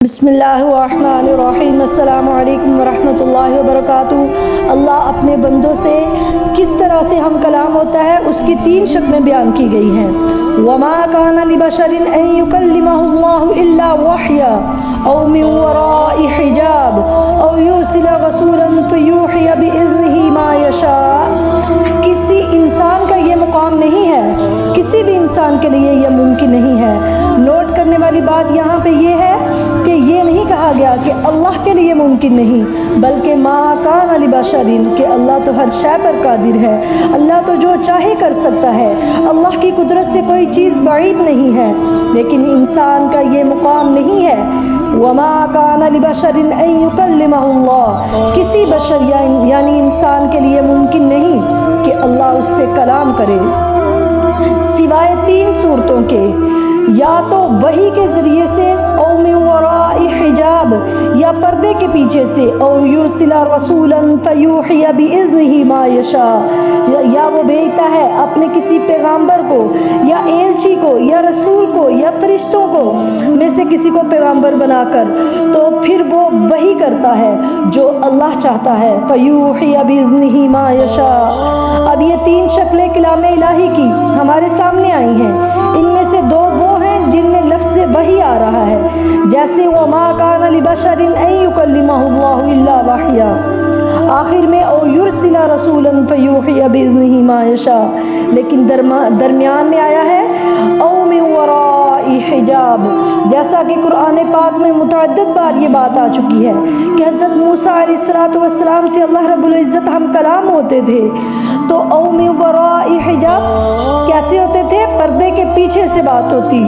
بسم اللہ الرحمن الرحیم۔ السلام علیکم ورحمۃ اللہ وبرکاتہ۔ اللہ اپنے بندوں سے کس طرح سے ہم کلام ہوتا ہے اس کی 3 شکلیں بیان کی گئی ہیں۔ وَمَا كَانَ لِبَشَرٍ أَن يُكَلِّمَهُ اللَّهُ إِلَّا وَحْيًا أَوْ مِن وَرَاءِ حِجَابٍ أَوْ يُرْسِلَ رَسُولًا فَيُوحِيَ بِإِذْنِهِ مَا يَشَاءُ۔ کسی انسان کا یہ مقام نہیں ہے، کسی بھی انسان کے لیے یہ ممکن نہیں ہے۔ نوٹ کرنے والی بات یہاں پہ یہ ہے کہ یہ نہیں کہا گیا کہ اللہ کے لیے ممکن نہیں، بلکہ ما کان لبشر، کہ اللہ تو ہر شے پر قادر ہے، اللہ تو جو چاہے کر سکتا ہے، اللہ کی قدرت سے کوئی چیز بعید نہیں ہے، لیکن انسان کا یہ مقام نہیں ہے۔ وما کان لبشر ان یکلمہ اللہ، کسی بشر یعنی انسان کے لیے ممکن نہیں کہ اللہ اس سے کلام کرے، سوائے 3 صورتوں کے، یا تو وحی کے ذریعے سے، او من وراء حجاب، یا پردے کے پیچھے سے، او یرسل رسولا فیوحی باذنہ ما یشاء، یا وہ بھیجتا ہے اپنے کسی پیغامبر کو یا ایلچی کو یا رسول کو یا فرشتوں کو میں سے کسی کو پیغامبر بنا کر، تو پھر وہ وحی کرتا ہے جو اللہ چاہتا ہے، فیوحی باذنہ ما یشاء۔ اب یہ 3 شکلیں کلام الہی کی ہمارے سامنے آئی ہیں، ان میں سے 2 وہ ہیں جن میں لفظ وحی آ رہا ہے، جیسے وما کان لبشر ان یکلمہ اللہ الا وحیا، آخر میں او یرسل رسولا فیوحی باذنہ ما یشاء، لیکن درمیان میں آیا ہے او من وراء حجاب، جیسا کہ قرآن پاک میں متعدد بار یہ بات آ چکی ہے کہ حضرت موسیٰ علیہ السلام سے اللہ رب العزت ہم کلام ہوتے تھے، تو او من وراء حجاب کیسے ہوتے تھے؟ پردے کے پیچھے سے بات ہوتی،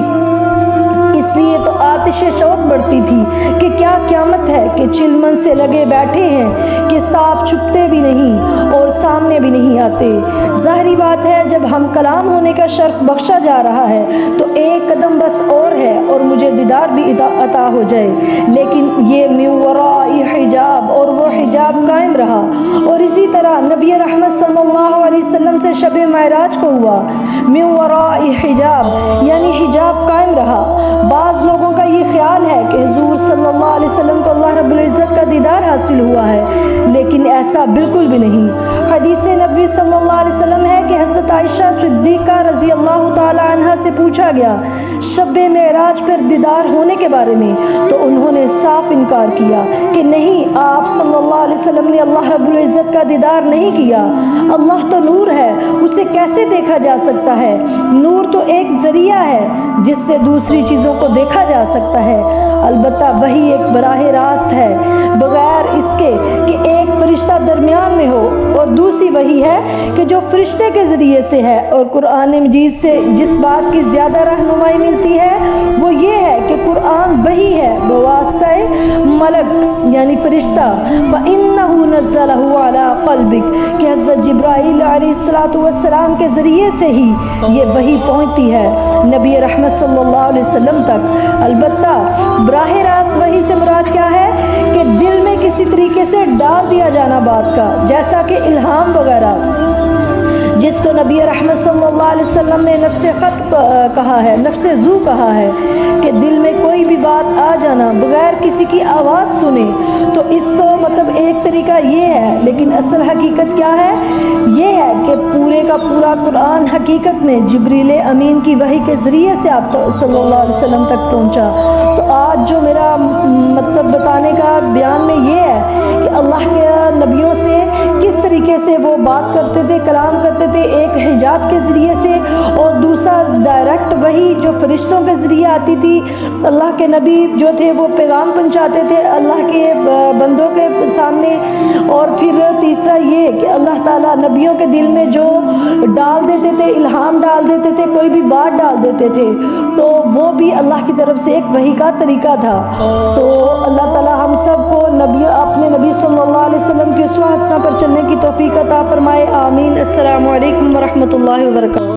اس لیے تو آتش شوق بڑھتی تھی کہ کیا قیامت ہے کہ چلمن سے لگے بیٹھے ہیں کہ صاف چھپتے بھی نہیں اور سامنے بھی نہیں آتے۔ ظاہری بات ہے جب ہم کلام ہونے کا شرف بخشا جا رہا ہے تو ایک قدم بس اور ہے اور مجھے دیدار بھی عطا ہو جائے، لیکن یہ من وراء حجاب، اور وہ حجاب قائم رہا، اور اسی طرح نبی رحمت صلی اللہ علیہ وسلم سے شب معراج کو ہوا من وراء حجاب، یعنی حجاب قائم رہا۔ بعض لوگوں کا یہ خیال ہے کہ حضور صلی اللہ علیہ وسلم کو اللہ رب العزت کا دیدار حاصل ہوا ہے، لیکن ایسا بالکل بھی نہیں۔ حدیث نبوی صلی اللہ علیہ وسلم ہے کہ حضرت عائشہ صدیقہ رضی اللہ تعالی عنہا سے پوچھا گیا شب معراج پر دیدار ہونے کے بارے میں، تو انہوں نے صاف انکار کیا کہ نہیں، آپ صلی اللہ علیہ وسلم نے اللہ رب العزت کا دیدار نہیں کیا۔ اللہ تو نور ہے، اسے کیسے دیکھا جا سکتا ہے؟ نور تو ایک ذریعہ ہے جس سے دوسری چیزوں کو دیکھا جا سکتا ہے، البتہ وہی ایک براہ راست ہے، بغیر اس کے کہ ایک فرشتہ درمیان میں ہو، اور دوسری وہی ہے کہ جو فرشتے کے ذریعے سے ہے، اور قرآن مجید سے جس بات کی زیادہ رہنمائی ملتی ہے وہ یہ ہے کہ قرآن وہی ہے بواسطہ ملک یعنی فرشتہ، فَإِنَّهُ نَزَّلَهُ عَلَىٰ قَلْبِكَ، کہ حضرت جبرائیل علیہ السلام کے ذریعے سے ہی یہ وحی پہنچتی ہے نبی رحمت صلی اللہ علیہ وسلم تک۔ البتہ براہ راست وحی سے مراد کیا ہے کہ دل میں کسی طریقے سے ڈال دیا جانا بات کا، جیسا کہ الہام وغیرہ، جس کو نبی رحمت صلی اللہ علیہ وسلم نے نفس خط کہا ہے، نفس ذو کہا ہے، کہ دل میں کوئی بھی بات آ جانا بغیر کسی کی آواز سنے، تو اس کو مطلب ایک طریقہ یہ ہے، لیکن اصل حقیقت کیا ہے؟ یہ ہے کہ پورے کا پورا قرآن حقیقت میں جبریل امین کی وحی کے ذریعے سے آپ صلی اللہ علیہ وسلم تک پہنچا۔ تو آج جو میرا مطلب بتانے کا بیان میں یہ ہے کہ اللہ کے نبیوں سے کس طریقے سے وہ بات کرتے تھے، کلام کرتے تھے، ایک حجاب کے ذریعے سے، اور دوسرا ڈائریکٹ وحی جو فرشتوں کے ذریعے آتی تھی، اللہ کے نبی جو تھے وہ پیغام پہنچاتے تھے اللہ کے بندوں کے سامنے، اور پھر تیسرا یہ کہ اللہ تعالیٰ نبیوں کے دل میں جو ڈال دیتے تھے، الہام ڈال دیتے تھے، کوئی بھی بات ڈال دیتے تھے، تو وہ بھی اللہ کی طرف سے ایک وحی کا طریقہ تھا۔ تو اللہ تعالیٰ ہم سب کو اپنے نبی صلی اللہ علیہ وسلم کی اسوہ حسنہ پر چلنے کی توفیق عطا فرمائے، آمین۔ السلام علیکم ورحمۃ اللہ وبرکاتہ۔